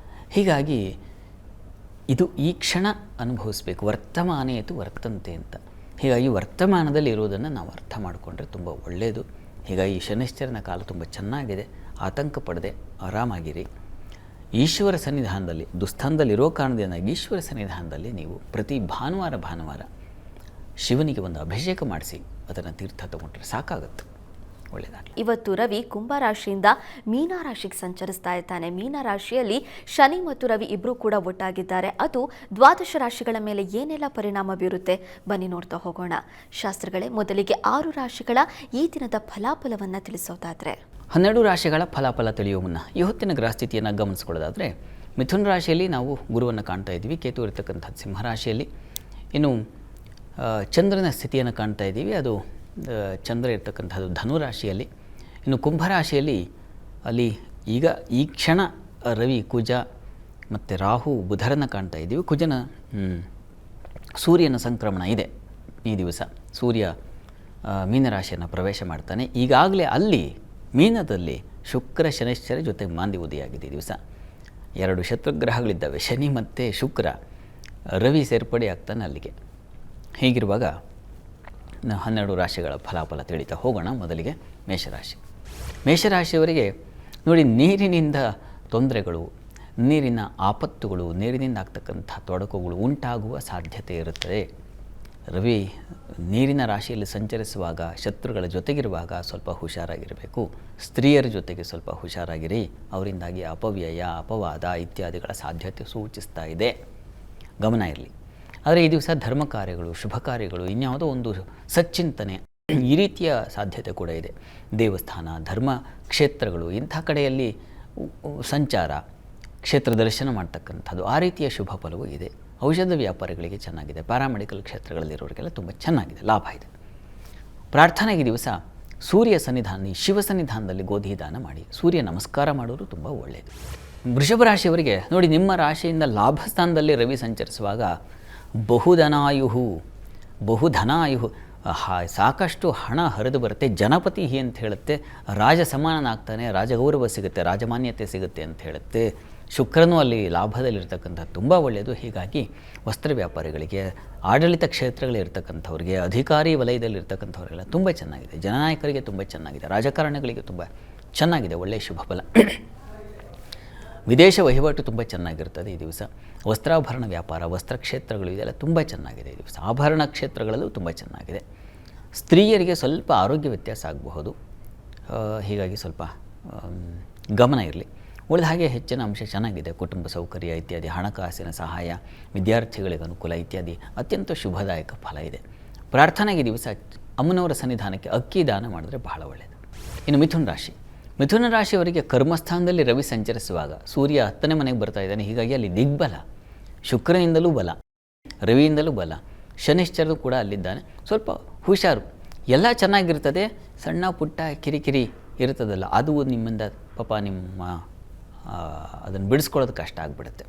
ಹೀಗಾಗಿ ಇದು ಈ ಕ್ಷಣ ಅನುಭವಿಸ್ಬೇಕು. ವರ್ತಮಾನೇತು ವರ್ತಂತೆ ಅಂತ. ಹೀಗಾಗಿ ವರ್ತಮಾನದಲ್ಲಿ ಇರೋದನ್ನು ನಾವು ಅರ್ಥ ಮಾಡಿಕೊಂಡ್ರೆ ತುಂಬ ಒಳ್ಳೆಯದು. ಹೀಗಾಗಿ ಶನೈಶ್ಚರನ ಕಾಲ ತುಂಬ ಚೆನ್ನಾಗಿದೆ. ಆತಂಕ ಪಡದೆ ಆರಾಮಾಗಿರಿ. ಈಶ್ವರ ಸನ್ನಿಧಾನದಲ್ಲಿ ದುಸ್ಥಾನದಲ್ಲಿರೋ ಕಾರಣದಿಂದಾಗಿ ಈಶ್ವರ ಸನ್ನಿಧಾನದಲ್ಲಿ ನೀವು ಪ್ರತಿ ಭಾನುವಾರ ಶಿವನಿಗೆ ಒಂದು ಅಭಿಷೇಕ ಮಾಡಿಸಿ ಅದನ್ನು ತೀರ್ಥ ತಗೊಂಡ್ರೆ ಸಾಕಾಗುತ್ತೆ. ಒಳ್ಳೆಯದಾಗಲಿ. ಇವತ್ತು ರವಿ ಕುಂಭರಾಶಿಯಿಂದ ಮೀನರಾಶಿಗೆ ಸಂಚರಿಸ್ತಾ ಇದ್ದಾನೆ. ಮೀನರಾಶಿಯಲ್ಲಿ ಶನಿ ಮತ್ತು ರವಿ ಇಬ್ಬರೂ ಕೂಡ ಒಟ್ಟಾಗಿದ್ದಾರೆ. ಅದು ದ್ವಾದಶ ರಾಶಿಗಳ ಮೇಲೆ ಏನೆಲ್ಲ ಪರಿಣಾಮ ಬೀರುತ್ತೆ ಬನ್ನಿ ನೋಡ್ತಾ ಹೋಗೋಣ. ಶಾಸ್ತ್ರಗಳೇ, ಮೊದಲಿಗೆ 6 ರಾಶಿಗಳ ಈ ದಿನದ ಫಲಾಫಲವನ್ನು ತಿಳಿಸೋದಾದರೆ 12 ರಾಶಿಗಳ ಫಲಾಫಲ ತಿಳಿಯುವ ಮುನ್ನ ಈ ಹೊತ್ತಿನ ಗ್ರಹಸ್ಥಿತಿಯನ್ನು ಗಮನಿಸ್ಕೊಳ್ಳೋದಾದರೆ ಮಿಥುನ ರಾಶಿಯಲ್ಲಿ ನಾವು ಗುರುವನ್ನು ಕಾಣ್ತಾ ಇದ್ದೀವಿ. ಕೇತು ಇರತಕ್ಕಂಥದ್ದು ಸಿಂಹರಾಶಿಯಲ್ಲಿ. ಇನ್ನು ಚಂದ್ರನ ಸ್ಥಿತಿಯನ್ನು ಕಾಣ್ತಾ ಇದ್ದೀವಿ. ಅದು ಚಂದ್ರ ಇರ್ತಕ್ಕಂಥದ್ದು ಧನುರಾಶಿಯಲ್ಲಿ. ಇನ್ನು ಕುಂಭರಾಶಿಯಲ್ಲಿ ಅಲ್ಲಿ ಈಗ ಈ ಕ್ಷಣ ರವಿ, ಕುಜ ಮತ್ತು ರಾಹು, ಬುಧರನ್ನು ಕಾಣ್ತಾ ಇದ್ದೀವಿ. ಸೂರ್ಯನ ಸಂಕ್ರಮಣ ಇದೆ ಈ ದಿವಸ. ಸೂರ್ಯ ಮೀನರಾಶಿಯನ್ನು ಪ್ರವೇಶ ಮಾಡ್ತಾನೆ. ಈಗಾಗಲೇ ಅಲ್ಲಿ ಮೀನದಲ್ಲಿ ಶುಕ್ರ ಶನೈಶ್ಚರ ಜೊತೆ ಮಾಂದಿ ಉದಯಾಗಿದೆ ಈ ದಿವಸ. 2 ಶತ್ರುಗ್ರಹಗಳಿದ್ದಾವೆ, ಶನಿ ಮತ್ತು ಶುಕ್ರ. ರವಿ ಸೇರ್ಪಡೆ ಆಗ್ತಾನೆ ಅಲ್ಲಿಗೆ. ಹೀಗಿರುವಾಗ 12 ರಾಶಿಗಳ ಫಲಾಫಲ ತಿಳಿತಾ ಹೋಗೋಣ. ಮೊದಲಿಗೆ ಮೇಷರಾಶಿಯವರಿಗೆ ನೋಡಿ, ನೀರಿನಿಂದ ತೊಂದರೆಗಳು, ನೀರಿನ ಆಪತ್ತುಗಳು, ನೀರಿನಿಂದ ಆಗ್ತಕ್ಕಂಥ ತೊಡಕುಗಳು ಉಂಟಾಗುವ ಸಾಧ್ಯತೆ ಇರುತ್ತದೆ. ರವಿ ನೀರಿನ ರಾಶಿಯಲ್ಲಿ ಸಂಚರಿಸುವಾಗ, ಶತ್ರುಗಳ ಜೊತೆಗಿರುವಾಗ ಸ್ವಲ್ಪ ಹುಷಾರಾಗಿರಬೇಕು. ಸ್ತ್ರೀಯರ ಜೊತೆಗೆ ಸ್ವಲ್ಪ ಹುಷಾರಾಗಿರಿ. ಅವರಿಂದಾಗಿ ಅಪವ್ಯಯ, ಅಪವಾದ ಇತ್ಯಾದಿಗಳ ಸಾಧ್ಯತೆ ಸೂಚಿಸ್ತಾ ಇದೆ. ಗಮನ ಇರಲಿ. ಆದರೆ ಈ ದಿವಸ ಧರ್ಮ ಕಾರ್ಯಗಳು, ಶುಭ ಕಾರ್ಯಗಳು, ಇನ್ಯಾವುದೋ ಒಂದು ಸಚ್ಚಿಂತನೆ, ಈ ರೀತಿಯ ಸಾಧ್ಯತೆ ಕೂಡ ಇದೆ. ದೇವಸ್ಥಾನ, ಧರ್ಮ ಕ್ಷೇತ್ರಗಳು, ಇಂಥ ಕಡೆಯಲ್ಲಿ ಸಂಚಾರ, ಕ್ಷೇತ್ರ ದರ್ಶನ ಮಾಡ್ತಕ್ಕಂಥದ್ದು, ಆ ರೀತಿಯ ಶುಭ ಫಲವೂ ಇದೆ. ಔಷಧ ವ್ಯಾಪಾರಿಗಳಿಗೆ ಚೆನ್ನಾಗಿದೆ. ಪ್ಯಾರಾಮೆಡಿಕಲ್ ಕ್ಷೇತ್ರಗಳಲ್ಲಿರೋರಿಗೆಲ್ಲ ತುಂಬ ಚೆನ್ನಾಗಿದೆ, ಲಾಭ ಇದೆ. ಪ್ರಾರ್ಥನೆಗೆ ದಿವಸ ಸೂರ್ಯ ಸನ್ನಿಧಾನ, ಶಿವ ಸನ್ನಿಧಾನದಲ್ಲಿ ಗೋಧಿ ದಾನ ಮಾಡಿ, ಸೂರ್ಯ ನಮಸ್ಕಾರ ಮಾಡೋರು ತುಂಬ ಒಳ್ಳೆಯದು. ವೃಷಭ ರಾಶಿಯವರಿಗೆ ನೋಡಿ, ನಿಮ್ಮ ರಾಶಿಯಿಂದ ಲಾಭ ಸ್ಥಾನದಲ್ಲಿ ರವಿ ಸಂಚರಿಸುವಾಗ ಬಹುಧನಾಯು ಸಾಕಷ್ಟು ಹಣ ಹರಿದು ಬರುತ್ತೆ. ಜನಪತಿ ಅಂತ ಹೇಳುತ್ತೆ. ರಾಜ ಸಮಾನನಾಗ್ತಾನೆ, ರಾಜಗೌರವ ಸಿಗುತ್ತೆ, ರಾಜಮಾನ್ಯತೆ ಸಿಗುತ್ತೆ ಅಂತ ಹೇಳುತ್ತೆ. ಶುಕ್ರನೂ ಅಲ್ಲಿ ಲಾಭದಲ್ಲಿರ್ತಕ್ಕಂಥ ತುಂಬ ಒಳ್ಳೆಯದು. ಹೀಗಾಗಿ ವಸ್ತ್ರ ವ್ಯಾಪಾರಿಗಳಿಗೆ, ಆಡಳಿತ ಕ್ಷೇತ್ರಗಳಿರ್ತಕ್ಕಂಥವ್ರಿಗೆ, ಅಧಿಕಾರಿ ವಲಯದಲ್ಲಿರ್ತಕ್ಕಂಥವ್ರಿಗೆಲ್ಲ ತುಂಬ ಚೆನ್ನಾಗಿದೆ. ಜನನಾಯಕರಿಗೆ ತುಂಬ ಚೆನ್ನಾಗಿದೆ. ರಾಜಕಾರಣಿಗಳಿಗೆ ತುಂಬ ಚೆನ್ನಾಗಿದೆ. ಒಳ್ಳೆಯ ಶುಭ ಫಲ. ವಿದೇಶ ವಹಿವಾಟು ತುಂಬ ಚೆನ್ನಾಗಿರ್ತದೆ ಈ ದಿವಸ. ವಸ್ತ್ರಾಭರಣ ವ್ಯಾಪಾರ, ವಸ್ತ್ರಕ್ಷೇತ್ರಗಳು ಇದೆಲ್ಲ ತುಂಬ ಚೆನ್ನಾಗಿದೆ ಈ ದಿವಸ. ಆಭರಣ ಕ್ಷೇತ್ರಗಳಲ್ಲೂ ತುಂಬ ಚೆನ್ನಾಗಿದೆ. ಸ್ತ್ರೀಯರಿಗೆ ಸ್ವಲ್ಪ ಆರೋಗ್ಯ ವ್ಯತ್ಯಾಸ ಆಗಬಹುದು. ಹೀಗಾಗಿ ಸ್ವಲ್ಪ ಗಮನ ಇರಲಿ. ಉಳಿದ ಹಾಗೆ ಹೆಚ್ಚಿನ ಅಂಶ ಚೆನ್ನಾಗಿದೆ. ಕುಟುಂಬ ಸೌಕರ್ಯ ಇತ್ಯಾದಿ, ಹಣಕಾಸಿನ ಸಹಾಯ, ವಿದ್ಯಾರ್ಥಿಗಳಿಗೆ ಅನುಕೂಲ ಇತ್ಯಾದಿ ಅತ್ಯಂತ ಶುಭದಾಯಕ ಫಲ ಇದೆ. ಪ್ರಾರ್ಥನೆಗೆ ದಿವಸ ಅಮ್ಮನವರ ಸನ್ನಿಧಾನಕ್ಕೆ ಅಕ್ಕಿ ದಾನ ಮಾಡಿದ್ರೆ ಬಹಳ ಒಳ್ಳೆಯದು. ಇನ್ನು ಮಿಥುನ ರಾಶಿಯವರಿಗೆ ಕರ್ಮಸ್ಥಾನದಲ್ಲಿ ರವಿ ಸಂಚರಿಸುವಾಗ ಸೂರ್ಯ 10ನೇ ಮನೆಗೆ ಬರ್ತಾ ಇದ್ದಾನೆ. ಹೀಗಾಗಿ ಅಲ್ಲಿ ದಿಗ್ಬಲ, ಶುಕ್ರನಿಂದಲೂ ಬಲ, ರವಿಯಿಂದಲೂ ಬಲ, ಶನಿಶ್ಚರದು ಕೂಡ ಅಲ್ಲಿದ್ದಾನೆ. ಸ್ವಲ್ಪ ಹುಷಾರು. ಎಲ್ಲ ಚೆನ್ನಾಗಿರ್ತದೆ, ಸಣ್ಣ ಪುಟ್ಟ ಕಿರಿಕಿರಿ ಇರ್ತದಲ್ಲ, ಅದು ನಿಮ್ಮಿಂದ ಪಾಪ ನಿಮ್ಮ ಅದನ್ನು ಬಿಡಿಸ್ಕೊಳ್ಳೋದು ಕಷ್ಟ ಆಗಿಬಿಡುತ್ತೆ.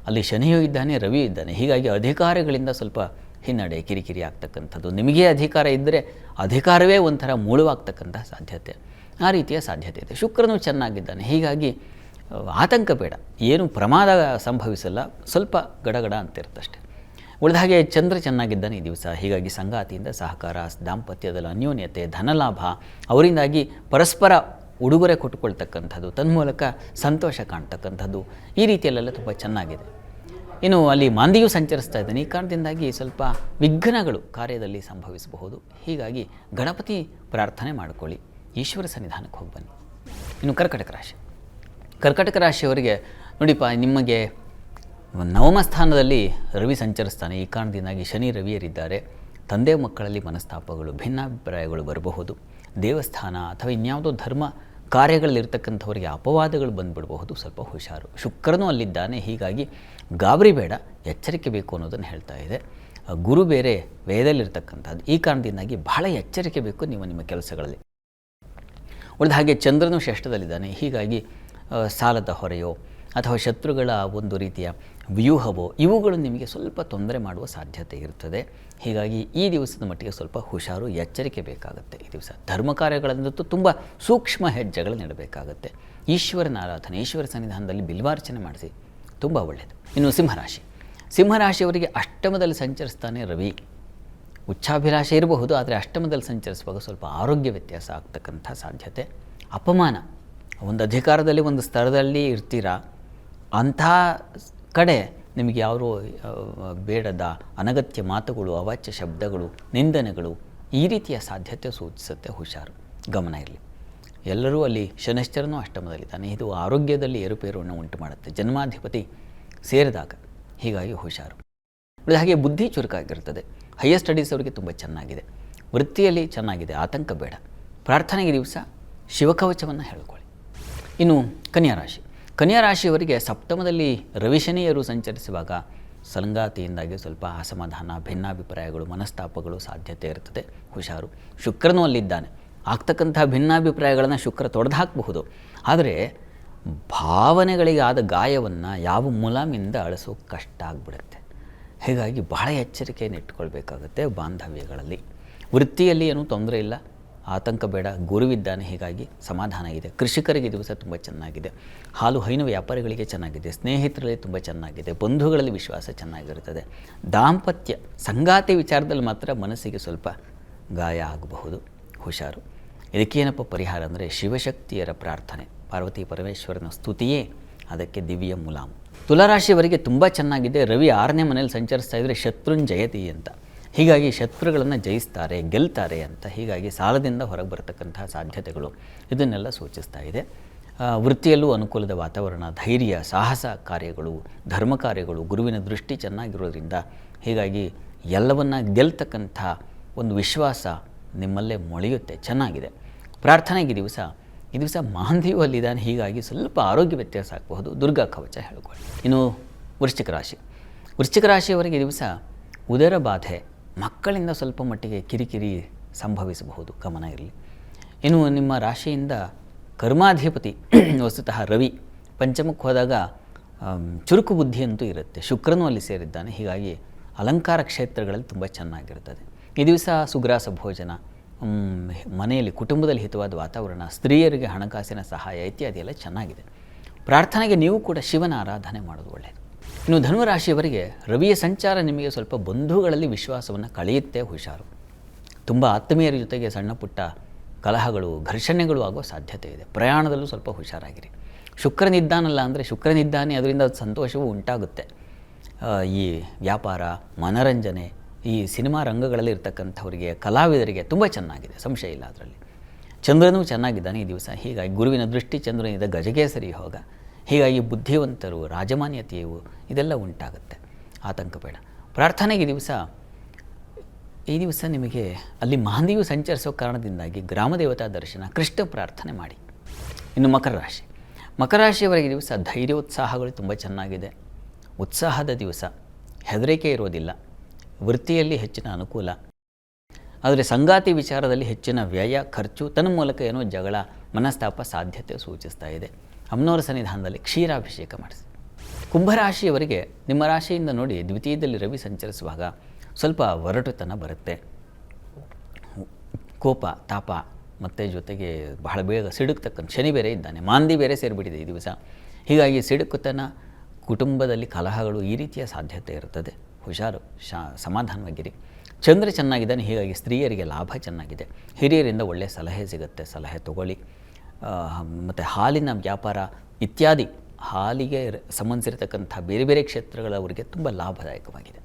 ಅಲ್ಲಿ ಶನಿಯೂ ಇದ್ದಾನೆ, ರವಿಯೂ ಇದ್ದಾನೆ. ಹೀಗಾಗಿ ಅಧಿಕಾರಿಗಳಿಂದ ಸ್ವಲ್ಪ ಹಿನ್ನಡೆ, ಕಿರಿಕಿರಿ ಆಗ್ತಕ್ಕಂಥದ್ದು. ನಿಮಗೆ ಅಧಿಕಾರ ಇದ್ದರೆ ಅಧಿಕಾರವೇ ಒಂಥರ ಮೂಳುವಾಗ್ತಕ್ಕಂಥ ಸಾಧ್ಯತೆ, ಆ ರೀತಿಯ ಸಾಧ್ಯತೆ ಇದೆ. ಶುಕ್ರನೂ ಚೆನ್ನಾಗಿದ್ದಾನೆ. ಹೀಗಾಗಿ ಆತಂಕ ಬೇಡ, ಏನು ಪ್ರಮಾದ ಸಂಭವಿಸಲ್ಲ, ಸ್ವಲ್ಪ ಗಡಗಡ ಅಂತಿರುತ್ತಷ್ಟೆ. ಉಳಿದ ಹಾಗೆ ಚಂದ್ರ ಚೆನ್ನಾಗಿದ್ದಾನೆ ಈ ದಿವಸ. ಹೀಗಾಗಿ ಸಂಗಾತಿಯಿಂದ ಸಹಕಾರ, ದಾಂಪತ್ಯದಲ್ಲಿ ಅನ್ಯೋನ್ಯತೆ, ಧನಲಾಭ, ಅವರಿಂದಾಗಿ ಪರಸ್ಪರ ಉಡುಗೊರೆ ಕೊಟ್ಟುಕೊಳ್ತಕ್ಕಂಥದ್ದು, ತನ್ಮೂಲಕ ಸಂತೋಷ ಕಾಣ್ತಕ್ಕಂಥದ್ದು, ಈ ರೀತಿಯಲ್ಲೆಲ್ಲ ತುಂಬ ಚೆನ್ನಾಗಿದೆ. ಇನ್ನು ಅಲ್ಲಿ ಮಾಂದಿಯೂ ಸಂಚರಿಸ್ತಾ ಇದ್ದಾನೆ. ಈ ಕಾರಣದಿಂದಾಗಿ ಸ್ವಲ್ಪ ವಿಘ್ನಗಳು ಕಾರ್ಯದಲ್ಲಿ ಸಂಭವಿಸಬಹುದು. ಹೀಗಾಗಿ ಗಣಪತಿ ಪ್ರಾರ್ಥನೆ ಮಾಡಿಕೊಳ್ಳಿ, ಈಶ್ವರ ಸನ್ನಿಧಾನಕ್ಕೆ ಹೋಗಿ ಬನ್ನಿ. ಇನ್ನು ಕರ್ಕಟಕ ರಾಶಿಯವರಿಗೆ ನೋಡಿಪ್ಪ, ನಿಮಗೆ ನವಮ ಸ್ಥಾನದಲ್ಲಿ ರವಿ ಸಂಚರಿಸ್ತಾನೆ. ಈ ಕಾರಣದಿಂದಾಗಿ ಶನಿ ರವಿಯರಿದ್ದಾರೆ. ತಂದೆ ಮಕ್ಕಳಲ್ಲಿ ಮನಸ್ತಾಪಗಳು, ಭಿನ್ನಾಭಿಪ್ರಾಯಗಳು ಬರಬಹುದು. ದೇವಸ್ಥಾನ ಅಥವಾ ಇನ್ಯಾವುದೋ ಧರ್ಮ ಕಾರ್ಯಗಳಲ್ಲಿರ್ತಕ್ಕಂಥವರಿಗೆ ಅಪವಾದಗಳು ಬಂದುಬಿಡಬಹುದು. ಸ್ವಲ್ಪ ಹುಷಾರು. ಶುಕ್ರನೂ ಅಲ್ಲಿದ್ದಾನೆ. ಹೀಗಾಗಿ ಗಾಬರಿ ಬೇಡ, ಎಚ್ಚರಿಕೆ ಬೇಕು ಅನ್ನೋದನ್ನು ಹೇಳ್ತಾ ಇದೆ. ಗುರು ಬೇರೆ ವೇದಲ್ಲಿರ್ತಕ್ಕಂಥದ್ದು. ಈ ಕಾರಣದಿಂದಾಗಿ ಬಹಳ ಎಚ್ಚರಿಕೆ ಬೇಕು ನೀವು ನಿಮ್ಮ ಕೆಲಸಗಳಲ್ಲಿ. ಉಳಿದ ಹಾಗೆ ಚಂದ್ರನು ಷಷ್ಠದಲ್ಲಿದ್ದಾನೆ. ಹೀಗಾಗಿ ಸಾಲದ ಹೊರೆಯೋ ಅಥವಾ ಶತ್ರುಗಳ ಒಂದು ರೀತಿಯ ವ್ಯೂಹವೋ ಇವುಗಳು ನಿಮಗೆ ಸ್ವಲ್ಪ ತೊಂದರೆ ಮಾಡುವ ಸಾಧ್ಯತೆ ಇರ್ತದೆ. ಹೀಗಾಗಿ ಈ ದಿವಸದ ಮಟ್ಟಿಗೆ ಸ್ವಲ್ಪ ಹುಷಾರು, ಎಚ್ಚರಿಕೆ ಬೇಕಾಗುತ್ತೆ. ಈ ದಿವಸ ಧರ್ಮ ಕಾರ್ಯಗಳಂತೂ ತುಂಬ ಸೂಕ್ಷ್ಮ ಹೆಜ್ಜೆಗಳು ನೀಡಬೇಕಾಗುತ್ತೆ. ಈಶ್ವರನ ಆರಾಧನೆ, ಈಶ್ವರ ಸನ್ನಿಧಾನದಲ್ಲಿ ಬಿಲ್ವಾರ್ಚನೆ ಮಾಡಿಸಿ, ತುಂಬ ಒಳ್ಳೆಯದು. ಇನ್ನು ಸಿಂಹರಾಶಿಯವರಿಗೆ ಅಷ್ಟಮದಲ್ಲಿ ಸಂಚರಿಸ್ತಾನೆ ರವಿ. ಉಚ್ಚಾಭಿಲಾಷೆ ಇರಬಹುದು, ಆದರೆ ಅಷ್ಟಮದಲ್ಲಿ ಸಂಚರಿಸುವಾಗ ಸ್ವಲ್ಪ ಆರೋಗ್ಯ ವ್ಯತ್ಯಾಸ ಆಗ್ತಕ್ಕಂಥ ಸಾಧ್ಯತೆ. ಅಪಮಾನ, ಒಂದು ಅಧಿಕಾರದಲ್ಲಿ ಒಂದು ಸ್ತರದಲ್ಲಿ ಇರ್ತೀರಾ, ಅಂಥ ಕಡೆ ನಿಮಗೆ ಯಾರೋ ಬೇಡದ ಅನಗತ್ಯ ಮಾತುಗಳು, ಅವಾಚ್ಯ ಶಬ್ದಗಳು, ನಿಂದನೆಗಳು, ಈ ರೀತಿಯ ಸಾಧ್ಯತೆ ಸೂಚಿಸುತ್ತೆ. ಹುಷಾರು, ಗಮನ ಇರಲಿ. ಎಲ್ಲರೂ ಅಲ್ಲಿ ಶನಿಶ್ಚರನೂ ಅಷ್ಟಮದಲ್ಲಿದ್ದಾನೆ. ಇದು ಆರೋಗ್ಯದಲ್ಲಿ ಏರುಪೇರುವನ್ನು ಉಂಟು ಮಾಡುತ್ತೆ, ಜನ್ಮಾಧಿಪತಿ ಸೇರಿದಾಗ. ಹೀಗಾಗಿ ಹುಷಾರು. ಹಾಗೆ ಬುದ್ಧಿ ಚುರುಕಾಗಿರ್ತದೆ. ಹೈಯರ್ ಸ್ಟಡೀಸ್ ಅವರಿಗೆ ತುಂಬ ಚೆನ್ನಾಗಿದೆ. ವೃತ್ತಿಯಲ್ಲಿ ಚೆನ್ನಾಗಿದೆ, ಆತಂಕ ಬೇಡ. ಪ್ರಾರ್ಥನೆಗೆ ದಿವಸ ಶಿವಕವಚವನ್ನು ಹೇಳಿಕೊಳ್ಳಿ. ಇನ್ನು ಕನ್ಯಾ ರಾಶಿಯವರಿಗೆ ಸಪ್ತಮದಲ್ಲಿ ರವಿಶನಿಯರು ಸಂಚರಿಸುವಾಗ ಸಂಗಾತಿಯಿಂದಾಗಿ ಸ್ವಲ್ಪ ಅಸಮಾಧಾನ, ಭಿನ್ನಾಭಿಪ್ರಾಯಗಳು, ಮನಸ್ತಾಪಗಳು ಸಾಧ್ಯತೆ ಇರ್ತದೆ. ಹುಷಾರು. ಶುಕ್ರನೂ ಅಲ್ಲಿದ್ದಾನೆ. ಆಗ್ತಕ್ಕಂಥ ಭಿನ್ನಾಭಿಪ್ರಾಯಗಳನ್ನು ಶುಕ್ರ ತೊಡೆದು ಹಾಕಬಹುದು. ಆದರೆ ಭಾವನೆಗಳಿಗೆ ಆದ ಗಾಯವನ್ನು ಯಾವ ಮುಲಾಮಿಂದ ಅಳಿಸೋಕೆ ಕಷ್ಟ ಆಗಿಬಿಡುತ್ತೆ. ಹೀಗಾಗಿ ಬಹಳ ಎಚ್ಚರಿಕೆಯನ್ನು ಇಟ್ಕೊಳ್ಬೇಕಾಗುತ್ತೆ ಬಾಂಧವ್ಯಗಳಲ್ಲಿ. ವೃತ್ತಿಯಲ್ಲಿ ಏನೂ ತೊಂದರೆ ಇಲ್ಲ, ಆತಂಕ ಬೇಡ. ಗುರುವಿದ್ದಾನೆ, ಹೀಗಾಗಿ ಸಮಾಧಾನ ಇದೆ. ಕೃಷಿಕರಿಗೆ ದಿವಸ ತುಂಬ ಚೆನ್ನಾಗಿದೆ. ಹಾಲು ಹೈನು ವ್ಯಾಪಾರಿಗಳಿಗೆ ಚೆನ್ನಾಗಿದೆ. ಸ್ನೇಹಿತರಲ್ಲಿ ತುಂಬ ಚೆನ್ನಾಗಿದೆ. ಬಂಧುಗಳಲ್ಲಿ ವಿಶ್ವಾಸ ಚೆನ್ನಾಗಿರುತ್ತದೆ. ದಾಂಪತ್ಯ ಸಂಗಾತಿ ವಿಚಾರದಲ್ಲಿ ಮಾತ್ರ ಮನಸ್ಸಿಗೆ ಸ್ವಲ್ಪ ಗಾಯ ಆಗಬಹುದು. ಹುಷಾರು. ಇದಕ್ಕೇನಪ್ಪ ಪರಿಹಾರ ಅಂದರೆ ಶಿವಶಕ್ತಿಯರ ಪ್ರಾರ್ಥನೆ, ಪಾರ್ವತಿ ಪರಮೇಶ್ವರನ ಸ್ತುತಿಯೇ ಅದಕ್ಕೆ ದಿವ್ಯ ಮುಲಾಮು. ತುಲಾರಾಶಿಯವರಿಗೆ ತುಂಬ ಚೆನ್ನಾಗಿದೆ. ರವಿ 6ನೇ ಮನೆಯಲ್ಲಿ ಸಂಚರಿಸ್ತಾ ಇದ್ದರೆ ಶತ್ರುಂಜಯತಿ ಅಂತ. ಹೀಗಾಗಿ ಶತ್ರುಗಳನ್ನು ಜಯಿಸ್ತಾರೆ, ಗೆಲ್ತಾರೆ ಅಂತ. ಹೀಗಾಗಿ ಸಾಲದಿಂದ ಹೊರಗೆ ಬರತಕ್ಕಂತಹ ಸಾಧ್ಯತೆಗಳು ಇದನ್ನೆಲ್ಲ ಸೂಚಿಸ್ತಾ ಇದೆ. ವೃತ್ತಿಯಲ್ಲೂ ಅನುಕೂಲದ ವಾತಾವರಣ, ಧೈರ್ಯ, ಸಾಹಸ ಕಾರ್ಯಗಳು, ಧರ್ಮ ಕಾರ್ಯಗಳು, ಗುರುವಿನ ದೃಷ್ಟಿ ಚೆನ್ನಾಗಿರೋದ್ರಿಂದ ಹೀಗಾಗಿ ಎಲ್ಲವನ್ನ ಗೆಲ್ತಕ್ಕಂಥ ಒಂದು ವಿಶ್ವಾಸ ನಿಮ್ಮಲ್ಲೇ ಮೊಳೆಯುತ್ತೆ. ಚೆನ್ನಾಗಿದೆ. ಪ್ರಾರ್ಥನೆಗೆ ಈ ದಿವಸ ಮಾಂದಿಯೂ ಅಲ್ಲಿದ್ದಾನೆ. ಹೀಗಾಗಿ ಸ್ವಲ್ಪ ಆರೋಗ್ಯ ವ್ಯತ್ಯಾಸ ಆಗಬಹುದು. ದುರ್ಗಾ ಕವಚ ಹೇಳ್ಕೊಳ್ಳಿ. ಇನ್ನು ವೃಶ್ಚಿಕ ರಾಶಿಯವರಿಗೆ ಈ ದಿವಸ ಉದರ ಬಾಧೆ, ಮಕ್ಕಳಿಂದ ಸ್ವಲ್ಪ ಮಟ್ಟಿಗೆ ಕಿರಿಕಿರಿ ಸಂಭವಿಸಬಹುದು, ಗಮನ ಇರಲಿ. ಇನ್ನು ನಿಮ್ಮ ರಾಶಿಯಿಂದ ಕರ್ಮಾಧಿಪತಿ ವಸ್ತುತಃ ರವಿ ಪಂಚಮಕ್ಕೆ ಹೋದಾಗ ಚುರುಕು ಬುದ್ಧಿಯಂತೂ ಇರುತ್ತೆ. ಶುಕ್ರನೂ ಅಲ್ಲಿ ಸೇರಿದ್ದಾನೆ. ಹೀಗಾಗಿ ಅಲಂಕಾರ ಕ್ಷೇತ್ರಗಳಲ್ಲಿ ತುಂಬ ಚೆನ್ನಾಗಿರ್ತದೆ. ಈ ದಿವಸ ಸುಗ್ರಾಸ ಭೋಜನ, ಮನೆಯಲ್ಲಿ ಕುಟುಂಬದಲ್ಲಿ ಹಿತವಾದ ವಾತಾವರಣ, ಸ್ತ್ರೀಯರಿಗೆ ಹಣಕಾಸಿನ ಸಹಾಯ ಇತ್ಯಾದಿ ಎಲ್ಲ ಚೆನ್ನಾಗಿದೆ. ಪ್ರಾರ್ಥನೆಗೆ ನೀವು ಕೂಡ ಶಿವನ ಆರಾಧನೆ ಮಾಡೋದು ಒಳ್ಳೆಯದು. ಇನ್ನು ಧನುರಾಶಿಯವರಿಗೆ ರವಿಯ ಸಂಚಾರ ನಿಮಗೆ ಸ್ವಲ್ಪ ಬಂಧುಗಳಲ್ಲಿ ವಿಶ್ವಾಸವನ್ನು ಕಳೆಯುತ್ತೆ. ಹುಷಾರು. ತುಂಬ ಆತ್ಮೀಯರ ಜೊತೆಗೆ ಸಣ್ಣ ಪುಟ್ಟ ಕಲಹಗಳು, ಘರ್ಷಣೆಗಳು ಆಗೋ ಸಾಧ್ಯತೆ ಇದೆ. ಪ್ರಯಾಣದಲ್ಲೂ ಸ್ವಲ್ಪ ಹುಷಾರಾಗಿರಿ. ಶುಕ್ರನಿದ್ದಾನಲ್ಲ ಅಂದರೆ ಶುಕ್ರನಿದ್ದಾನೆ, ಅದರಿಂದ ಸಂತೋಷವೂ ಉಂಟಾಗುತ್ತೆ. ಈ ವ್ಯಾಪಾರ, ಮನರಂಜನೆ, ಈ ಸಿನಿಮಾ ರಂಗಗಳಲ್ಲಿ ಇರ್ತಕ್ಕಂಥವರಿಗೆ, ಕಲಾವಿದರಿಗೆ ತುಂಬ ಚೆನ್ನಾಗಿದೆ, ಸಂಶಯ ಇಲ್ಲ ಅದರಲ್ಲಿ. ಚಂದ್ರನೂ ಚೆನ್ನಾಗಿದ್ದಾನೆ ಈ ದಿವಸ. ಹೀಗಾಗಿ ಗುರುವಿನ ದೃಷ್ಟಿ ಚಂದ್ರನಿಂದ ಗಜಕೇಸರಿ ಯೋಗ. ಹೀಗಾಗಿ ಬುದ್ಧಿವಂತರು, ರಾಜಮಾನ್ಯತೆಯು ಇದೆಲ್ಲ ಉಂಟಾಗುತ್ತೆ. ಆತಂಕ ಬೇಡ. ಪ್ರಾರ್ಥನೆಗೆ ಈ ದಿವಸ ನಿಮಗೆ ಅಲ್ಲಿ ಮಾಂದಿಯು ಸಂಚರಿಸೋ ಕಾರಣದಿಂದಾಗಿ ಗ್ರಾಮದೇವತಾ ದರ್ಶನ, ಕೃಷ್ಣ ಪ್ರಾರ್ಥನೆ ಮಾಡಿ. ಇನ್ನು ಮಕರ ರಾಶಿ. ಮಕರ ರಾಶಿಯವರಿಗೆ ದಿವಸ ಧೈರ್ಯೋತ್ಸಾಹಗಳು ತುಂಬ ಚೆನ್ನಾಗಿದೆ. ಉತ್ಸಾಹದ ದಿವಸ, ಹೆದರಿಕೆ ಇರೋದಿಲ್ಲ. ವೃತ್ತಿಯಲ್ಲಿ ಹೆಚ್ಚಿನ ಅನುಕೂಲ. ಆದರೆ ಸಂಗಾತಿ ವಿಚಾರದಲ್ಲಿ ಹೆಚ್ಚಿನ ವ್ಯಯ, ಖರ್ಚು, ತನ್ನ ಮೂಲಕ ಏನೋ ಜಗಳ, ಮನಸ್ತಾಪ ಸಾಧ್ಯತೆ ಸೂಚಿಸ್ತಾ ಇದೆ. ಅಮ್ಮನವರ ಸನ್ನಿಧಾನದಲ್ಲಿ ಕ್ಷೀರಾಭಿಷೇಕ ಮಾಡಿಸಿ. ಕುಂಭರಾಶಿಯವರಿಗೆ ನಿಮ್ಮ ರಾಶಿಯಿಂದ ನೋಡಿ ದ್ವಿತೀಯದಲ್ಲಿ ರವಿ ಸಂಚರಿಸುವಾಗ ಸ್ವಲ್ಪ ಒರಟುತನ ಬರುತ್ತೆ. ಕೋಪ, ತಾಪ ಮತ್ತು ಜೊತೆಗೆ ಬಹಳ ಬೇಗ ಸಿಡುಕ್ತಕ್ಕಂಥ ಶನಿ ಬೇರೆ ಇದ್ದಾನೆ, ಮಾಂದಿ ಬೇರೆ ಸೇರಿಬಿಟ್ಟಿದೆ ಈ ದಿವಸ. ಹೀಗಾಗಿ ಸಿಡುಕುತನ, ಕುಟುಂಬದಲ್ಲಿ ಕಲಹಗಳು, ಈ ರೀತಿಯ ಸಾಧ್ಯತೆ ಇರುತ್ತದೆ. ಹುಷಾರು, ಸಮಾಧಾನವಾಗಿರಿ. ಚಂದ್ರ ಚೆನ್ನಾಗಿದ್ದಾನೆ, ಹೀಗಾಗಿ ಸ್ತ್ರೀಯರಿಗೆ ಲಾಭ ಚೆನ್ನಾಗಿದೆ. ಹಿರಿಯರಿಂದ ಒಳ್ಳೆಯ ಸಲಹೆ ಸಿಗುತ್ತೆ, ಸಲಹೆ ತಗೊಳ್ಳಿ. ಮತ್ತು ಹಾಲಿನ ವ್ಯಾಪಾರ ಇತ್ಯಾದಿ ಹಾಲಿಗೆ ಸಂಬಂಧಿಸಿರ್ತಕ್ಕಂಥ ಬೇರೆ ಬೇರೆ ಕ್ಷೇತ್ರಗಳವರಿಗೆ ತುಂಬ ಲಾಭದಾಯಕವಾಗಿದೆ.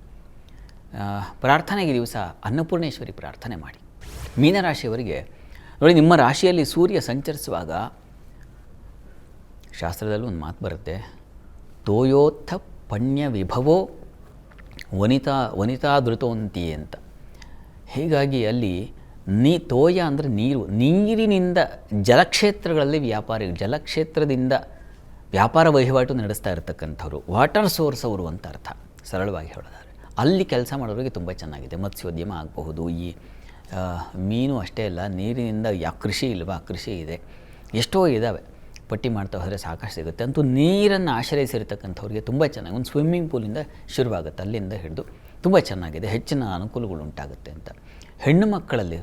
ಪ್ರಾರ್ಥನೆಗೆ ದಿವಸ ಅನ್ನಪೂರ್ಣೇಶ್ವರಿ ಪ್ರಾರ್ಥನೆ ಮಾಡಿ. ಮೀನರಾಶಿಯವರಿಗೆ ನೋಡಿ, ನಿಮ್ಮ ರಾಶಿಯಲ್ಲಿ ಸೂರ್ಯ ಸಂಚರಿಸುವಾಗ ಶಾಸ್ತ್ರದಲ್ಲೂ ಒಂದು ಮಾತು ಬರುತ್ತೆ, ತೋಯೋತ್ಥ ಪಣ್ಯ ವಿಭವೋ ವನಿತಾದೃತೋಂತಿ ಅಂತ. ಹೀಗಾಗಿ ಅಲ್ಲಿ ತೋಯ ಅಂದರೆ ನೀರು, ನೀರಿನಿಂದ ಜಲಕ್ಷೇತ್ರಗಳಲ್ಲಿ ಜಲಕ್ಷೇತ್ರದಿಂದ ವ್ಯಾಪಾರ ವಹಿವಾಟು ನಡೆಸ್ತಾ ಇರತಕ್ಕಂಥವ್ರು, ವಾಟರ್ ಸೋರ್ಸ್ ಅವರು ಅಂತ ಅರ್ಥ, ಸರಳವಾಗಿ ಹೇಳೋದಾದ್ರೆ. ಅಲ್ಲಿ ಕೆಲಸ ಮಾಡೋರಿಗೆ ತುಂಬ ಚೆನ್ನಾಗಿದೆ. ಮತ್ಸ್ಯೋದ್ಯಮ ಆಗಬಹುದು. ಈ ಮೀನು ಅಷ್ಟೇ ಅಲ್ಲ, ನೀರಿನಿಂದ ಕೃಷಿ ಇಲ್ವಾ, ಕೃಷಿ ಇದೆ, ಎಷ್ಟೋ ಇದ್ದಾವೆ, ಪಟ್ಟಿ ಮಾಡ್ತಾ ಹೋದರೆ ಸಾಕಷ್ಟು ಸಿಗುತ್ತೆ. ಅಂತೂ ನೀರನ್ನು ಆಶ್ರಯಿಸಿರ್ತಕ್ಕಂಥವ್ರಿಗೆ ತುಂಬ ಚೆನ್ನಾಗಿ, ಒಂದು ಸ್ವಿಮ್ಮಿಂಗ್ ಪೂಲಿಂದ ಶುರುವಾಗುತ್ತೆ, ಅಲ್ಲಿಂದ ಹಿಡಿದು ತುಂಬ ಚೆನ್ನಾಗಿದೆ, ಹೆಚ್ಚಿನ ಅನುಕೂಲಗಳು ಉಂಟಾಗುತ್ತೆ ಅಂತ. ಹೆಣ್ಣು ಮಕ್ಕಳಲ್ಲಿ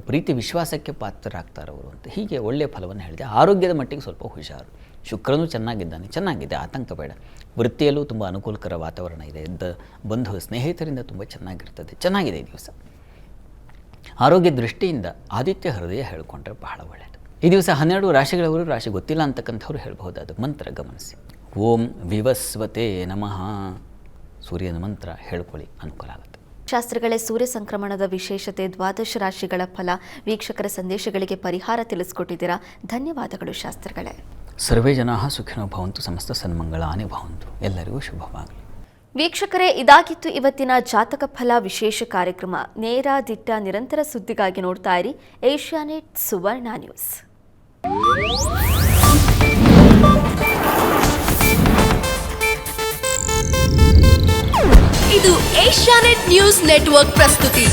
ಪ್ರೀತಿ ವಿಶ್ವಾಸಕ್ಕೆ ಪಾತ್ರರಾಗ್ತಾರವರು ಅಂತ. ಹೀಗೆ ಒಳ್ಳೆಯ ಫಲವನ್ನು ಹೇಳಿದೆ. ಆರೋಗ್ಯದ ಮಟ್ಟಿಗೆ ಸ್ವಲ್ಪ ಹುಷಾರು. ಶುಕ್ರನೂ ಚೆನ್ನಾಗಿದ್ದಾನೆ, ಚೆನ್ನಾಗಿದೆ, ಆತಂಕ ಬೇಡ. ವೃತ್ತಿಯಲ್ಲೂ ತುಂಬ ಅನುಕೂಲಕರ ವಾತಾವರಣ ಇದೆ. ಬಂಧು ಸ್ನೇಹಿತರಿಂದ ತುಂಬ ಚೆನ್ನಾಗಿದೆ ಈ ದಿವಸ. ಆರೋಗ್ಯ ದೃಷ್ಟಿಯಿಂದ ಆದಿತ್ಯ ಹೃದಯ ಹೇಳಿಕೊಂಡ್ರೆ ಬಹಳ ಒಳ್ಳೆಯದು. ಈ ದಿವಸ 12 ರಾಶಿಗಳವರು, ರಾಶಿ ಗೊತ್ತಿಲ್ಲ ಅಂತಕ್ಕಂಥವ್ರು ಹೇಳ್ಬಹುದಾದ ಮಂತ್ರ ಗಮನಿಸಿ. ಓಂ ವಿವಸ್ವತೆ ನಮಃ, ಸೂರ್ಯನ ಮಂತ್ರ ಹೇಳ್ಕೊಳ್ಳಿ, ಅನುಕೂಲ ಆಗುತ್ತೆ. ಶಾಸ್ತ್ರಗಳೇ, ಸೂರ್ಯ ಸಂಕ್ರಮಣದ ವಿಶೇಷತೆ, ದ್ವಾದಶ ರಾಶಿಗಳ ಫಲ, ವೀಕ್ಷಕರ ಸಂದೇಶಗಳಿಗೆ ಪರಿಹಾರ ತಿಳಿಸ್ಕೊಟ್ಟಿದ್ದೀರಾ. ಧನ್ಯವಾದಗಳು ಶಾಸ್ತ್ರಗಳೇ. ಸರ್ವೇ ಜನಾಃ ಸುಖಿನೋ ಭವಂತು, ಸಮಸ್ತ ಸನ್ಮಂಗಳಾನಿ ಭವಂತು. ಎಲ್ಲರಿಗೂ ಶುಭವಾಗಲಿ. ವೀಕ್ಷಕರೇ, ಇದಾಗಿತ್ತು ಇವತ್ತಿನ ಜಾತಕ ಫಲ ವಿಶೇಷ ಕಾರ್ಯಕ್ರಮ. ನೇರ, ದಿಟ್ಟ, ನಿರಂತರ ಸುದ್ದಿಗಾಗಿ ನೋಡ್ತಾ ಇರಿ ಏಷ್ಯಾನೆಟ್ ಸುವರ್ಣ ನ್ಯೂಸ್. ಇದು ಏಷ್ಯಾನೆಟ್ ನ್ಯೂಸ್ ನೆಟ್ವರ್ಕ್ ಪ್ರಸ್ತುತಿ.